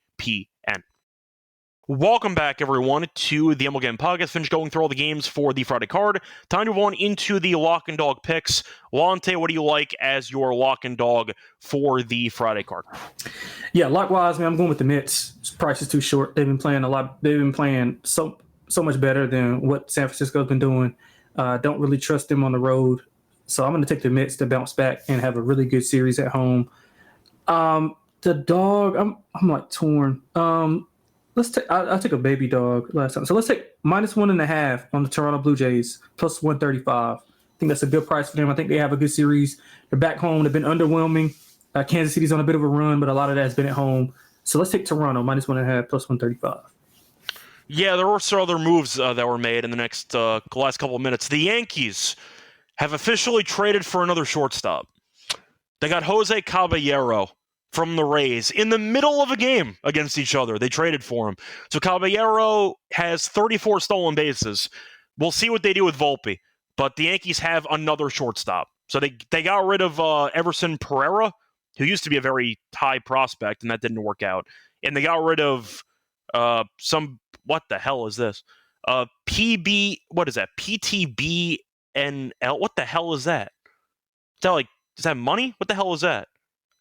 Welcome back, everyone, to the MLB Gambling Podcast. Finished going through all the games for the Friday card. Time to move on into the Lock and Dog picks. Lonte, what do you like as your Lock and Dog for the Friday card? Yeah, likewise, man, I'm going with the Mets. Price is too short. They've been playing a lot. They've been playing so much better than what San Francisco's been doing. Don't really trust them on the road. So I'm going to take the Mets to bounce back and have a really good series at home. The dog, I'm like torn. Let's take. I took a baby dog last time, so let's take -1.5 on the Toronto Blue Jays, plus 135. I think that's a good price for them. I think they have a good series. They're back home. They've been underwhelming. Kansas City's on a bit of a run, but a lot of that has been at home. So let's take Toronto -1.5 plus 135. Yeah, there were some other moves that were made in the last couple of minutes. The Yankees have officially traded for another shortstop. They got Jose Caballero from the Rays in the middle of a game against each other. They traded for him. So Caballero has 34 stolen bases. We'll see what they do with Volpe. But the Yankees have another shortstop. So they got rid of Everson Pereira, who used to be a very high prospect, and that didn't work out. And they got rid of what the hell is this? What is that? PTBNL? What the hell is that? Is that money? What the hell is that?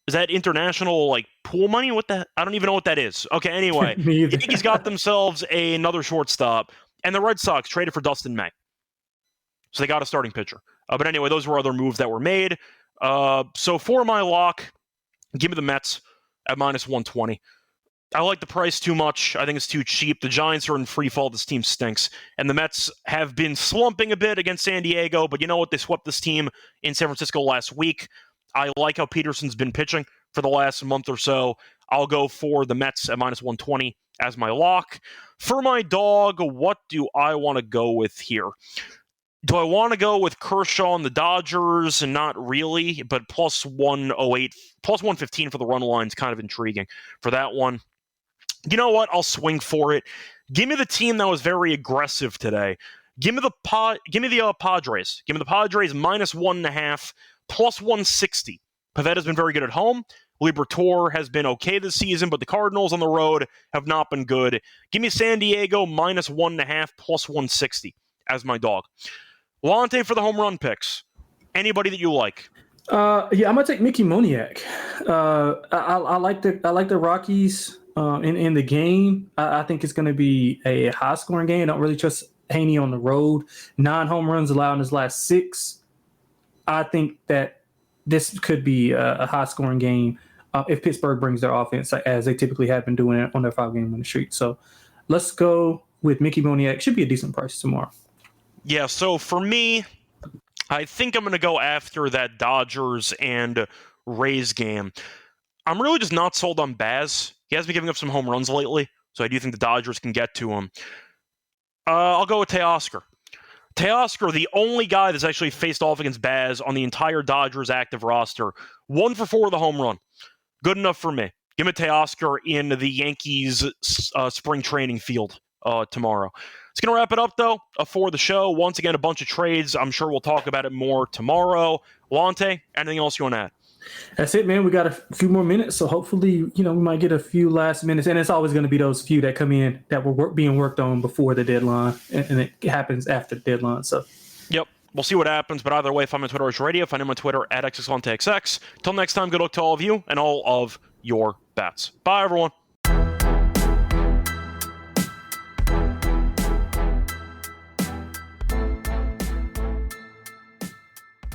Is that international pool money? I don't even know what that is. Okay, anyway, the Yankees got themselves another shortstop, and the Red Sox traded for Dustin May. So they got a starting pitcher. But anyway, those were other moves that were made. So for my lock, give me the Mets at -120. I like the price too much. I think it's too cheap. The Giants are in free fall. This team stinks. And the Mets have been slumping a bit against San Diego, but you know what? They swept this team in San Francisco last week. I like how Peterson's been pitching for the last month or so. I'll go for the Mets at -120 as my lock. For my dog, what do I want to go with here? Do I want to go with Kershaw and the Dodgers? And not really, but +108, +115 for the run line is kind of intriguing for that one. You know what? I'll swing for it. Give me the team that was very aggressive today. Give me the Padres. Give me the Padres -1.5, +160. Pavetta's been very good at home. Liberatore has been okay this season, but the Cardinals on the road have not been good. Give me San Diego -1.5, +160 as my dog. Lonte for the home run picks. Anybody that you like? I'm gonna take Mickey Moniak. I like the Rockies in the game. I think it's going to be a high scoring game. I don't really trust Haney on the road. 9 home runs allowed in his last 6. I think that this could be a high scoring game if Pittsburgh brings their offense as they typically have been doing it on their 5-game winning streak. So let's go with Mickey Moniak. Should be a decent price tomorrow. Yeah, so for me, I think I'm going to go after that Dodgers and Rays game. I'm really just not sold on Baz. He has been giving up some home runs lately, so I do think the Dodgers can get to him. I'll go with Teoscar. Teoscar, the only guy that's actually faced off against Baz on the entire Dodgers active roster. 1 for 4 with a home run. Good enough for me. Give me Teoscar in the Yankees spring training field tomorrow. It's going to wrap it up, though, for the show. Once again, a bunch of trades. I'm sure we'll talk about it more tomorrow. Lonte, anything else you want to add? That's it, man. We got a few more minutes, so hopefully, we might get a few last minutes. And it's always going to be those few that come in that were being worked on before the deadline, and it happens after the deadline. So, yep, we'll see what happens. But either way, find me on Twitter, Radio. Find him on Twitter at XXLonteXX. Till next time, good luck to all of you and all of your bets. Bye, everyone.